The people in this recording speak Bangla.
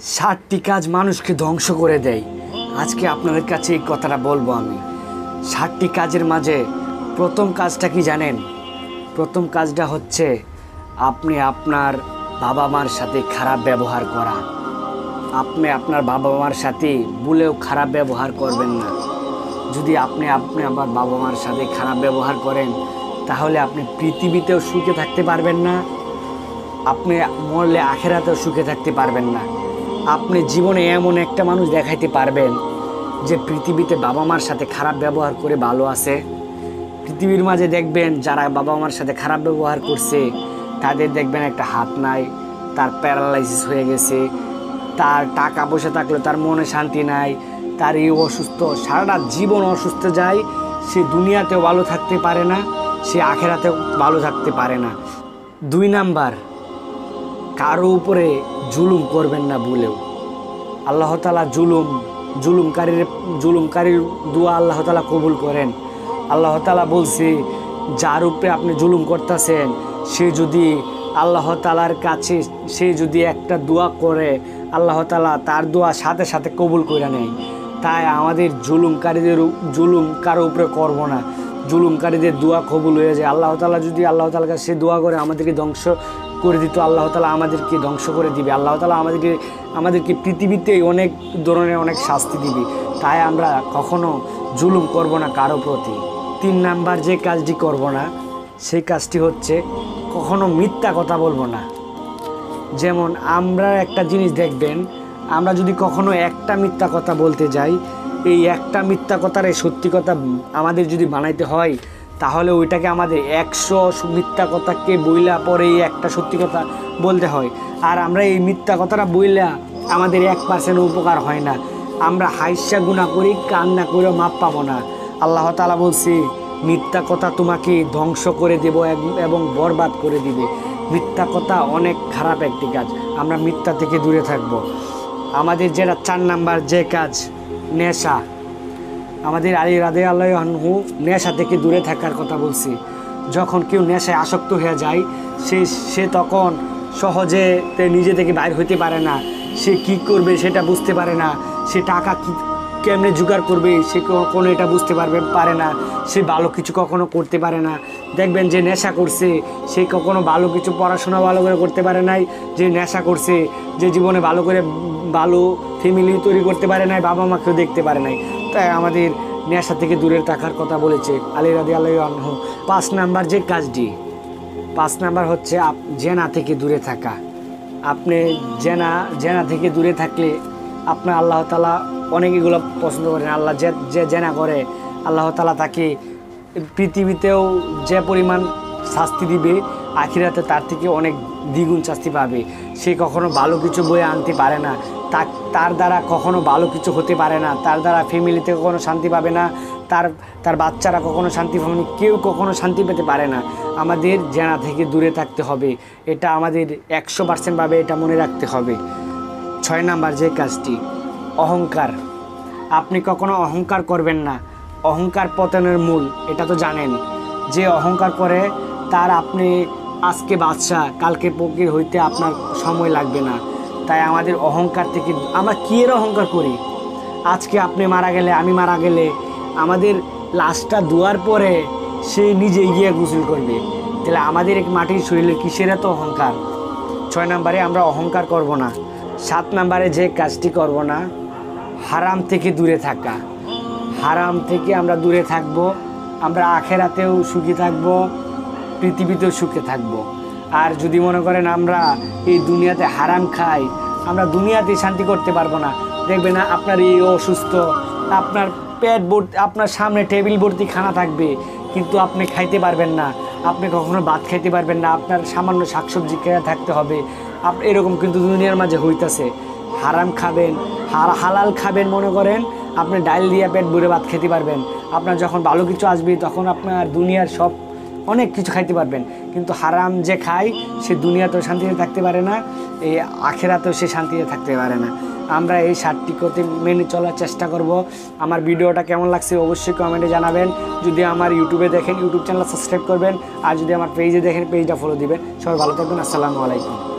60টি কাজ মানুষকে ধ্বংস করে দেয়। আজকে আপনাদের কাছে এই কথাটা বলবো আমি। 60টি কাজের মাঝে প্রথম কাজটা কি জানেন? প্রথম কাজটা হচ্ছে আপনি আপনার বাবা মার সাথে খারাপ ব্যবহার করা। আপনি আপনার বাবা মার সাথে ভুলেও খারাপ ব্যবহার করবেন না। যদি আপনি আমার বাবা মার সাথে খারাপ ব্যবহার করেন তাহলে আপনি পৃথিবীতেও সুখে থাকতে পারবেন না, আপনি মরলে আখেরাতেও সুখে থাকতে পারবেন না। আপনি জীবনে এমন একটা মানুষ দেখাইতে পারবেন যে পৃথিবীতে বাবা মার সাথে খারাপ ব্যবহার করে ভালো আছে। পৃথিবীর মাঝে দেখবেন যারা বাবা মার সাথে খারাপ ব্যবহার করছে তাদের দেখবেন একটা হাত নাই, তার প্যারালাইসিস হয়ে গেছে, তার টাকা পয়সা থাকলেও তার মনে শান্তি নাই, তার এই অসুস্থ, সারাটা জীবন অসুস্থ যায়। সে দুনিয়াতেও ভালো থাকতে পারে না, সে আখেরাতেও ভালো থাকতে পারে না। 2 নাম্বার, কারো উপরে জুলুম করবেন না ভুলেও। আল্লাহ তাআলা জুলুমকারীর দোয়া আল্লাহ তাআলা কবুল করেন। আল্লাহ তাআলা বলছে যার উপরে আপনি জুলুম করতেছেন সে যদি আল্লাহ তাআলার কাছে সে যদি একটা দোয়া করে আল্লাহ তাআলা তার দোয়া সাথে সাথে কবুল করে নেয়। তাই আমাদের জুলুম কারো উপরে করব না। জুলুমকারীদের দোয়া কবুল হয়ে যায়। আল্লাহ তাআলা যদি আল্লাহ তাআলার কাছে দোয়া করে আমাদেরকে ধ্বংস করে দিত, আল্লাহ তাআলা আমাদেরকে ধ্বংস করে দিবে। আল্লাহ তাআলা আমাদেরকে পৃথিবীতে অনেক ধরনের অনেক শাস্তি দিবে। তাই আমরা কখনো জুলুম করব না কারো প্রতি। 3 নাম্বার যে কাজটি করব না সেই কাজটি হচ্ছে কখনো মিথ্যা কথা বলবো না। যেমন আমরা একটা জিনিস দেখবেন, আমরা যদি কখনো একটা মিথ্যা কথা বলতে যাই, এই একটা মিথ্যা কথার এই সত্যি কথা আমাদের যদি বানাইতে হয় তাহলে ওইটাকে আমাদের 100 মিথ্যা কথাকে বইলা পরে এই একটা সত্যি কথা বলতে হয়। আর আমরা এই মিথ্যা কথাটা বইলা আমাদের 1% উপকার হয় না। আমরা হাইসা গুনাহ করি, কান্না করে মাপ পাবো না। আল্লাহ তাআলা বলছে মিথ্যা কথা তোমাকে ধ্বংস করে দেব এবং বরবাদ করে দিবে। মিথ্যা কথা অনেক খারাপ একটি কাজ, আমরা মিথ্যা থেকে দূরে থাকব। আমাদের যেটা 4 নাম্বার যে কাজ, নেশা। আমাদের আলী রাদিয়াল্লাহু আনহু নেশা থেকে দূরে থাকার কথা বলছি। যখন কেউ নেশায় আসক্ত হয়ে যায় সে তখন সহজে নিজে থেকে বাইর হইতে পারে না। সে কি করবে সেটা বুঝতে পারে না। সে টাকা কেমনে জোগাড় করবে সে কখনো এটা বুঝতে পারে না। সে ভালো কিছু কখনো করতে পারে না। দেখবেন যে নেশা করছে সে কখনো ভালো কিছু পড়াশোনা ভালো করে করতে পারে নাই। যে নেশা করছে, যে জীবনে ভালো ফ্যামিলি তৈরি করতে পারে নাই, বাবা মাকেও দেখতে পারে নাই। তাই আমাদের নেশা থেকে দূরে থাকার কথা বলেছে আলী রাদিয়াল্লাহু আনহু। 5 নাম্বার যে কাজটি, 5 নাম্বার হচ্ছে জেনা থেকে দূরে থাকা। আপনি জেনা থেকে দূরে থাকলে আপনার আল্লাহ তাআলা অনেক এগুলো পছন্দ করেন। আল্লাহ যে জেনা করে আল্লাহ তাআলা তাকে পৃথিবীতেও যে পরিমাণ শাস্তি দিবে আখিরাতে তার থেকে অনেক দ্বিগুণ শাস্তি পাবে। সে কখনো ভালো কিছু বয়ে আনতে পারে না, তার দ্বারা কখনো ভালো কিছু হতে পারে না, তার দ্বারা ফ্যামিলিতে কখনো শান্তি পাবে না, তার বাচ্চারা কখনো শান্তি পাবে না, কেউ কখনো শান্তি পেতে পারে না। আমাদের জেনা থেকে দূরে থাকতে হবে, এটা আমাদের 100% ভাবে এটা মনে রাখতে হবে। 6 নাম্বার যে কাজটি, অহংকার। আপনি কখনো অহংকার করবেন না। অহংকার পতনের মূল, এটা তো জানেন। যে অহংকার করে তার আপনি আজকে বাদশা কালকে ফকির হইতে আপনার সময় লাগবে না। তাই আমাদের অহংকার থেকে, আমরা কি এর অহংকার করি? আজকে আপনি মারা গেলে, আমি মারা গেলে আমাদের লাশটা ধোয়ার পরে সে নিজে গিয়ে গোসল করবে। তাহলে আমাদের এক মাটির শরীরে কিসের এত অহংকার? 6 নাম্বারে আমরা অহংকার করব না। 7 নাম্বারে যে কাজটি করব না, হারাম থেকে দূরে থাকা। হারাম থেকে আমরা দূরে থাকব, আমরা আখেরাতেও সুখী থাকব, পৃথিবীতেও সুখে থাকব। আর যদি মনে করেন আমরা এই দুনিয়াতে হারাম খাই, আমরা দুনিয়াতে শান্তি করতে পারবো না। দেখবেন না আপনার এই অসুস্থ, আপনার পেট ভর্তি, আপনার সামনে টেবিল ভর্তি খানা থাকবে কিন্তু আপনি খাইতে পারবেন না, আপনি কখনো ভাত খাইতে পারবেন না, আপনার সামান্য শাকসবজি খেয়ে থাকতে হবে। এরকম কিন্তু দুনিয়ার মাঝে হইতাছে। হারাম খাবেন, হালাল খাবেন, মনে করেন আপনি ডাল দিয়ে পেট ভরে ভাত খেতে পারবেন। আপনার যখন ভালো কিছু আসবে তখন আপনার দুনিয়ার সব অনেক কিছু খাইতে পারবেন। কিন্তু হারাম যে খায় সে দুনিয়াতেও শান্তিতে থাকতে পারে না, এই আখেরাতেও সে শান্তিতে থাকতে পারে না। আমরা এই 7টি কথা মেনে চলার চেষ্টা করব। আমার ভিডিওটা কেমন লাগছে অবশ্যই কমেন্টে জানাবেন। যদি আমার ইউটিউবে দেখেন ইউটিউব চ্যানেল সাবস্ক্রাইব করবেন, আর যদি আমার পেজে দেখেন পেজটা ফলো দিবেন। সবাই ভালো থাকবেন। আসসালামু আলাইকুম।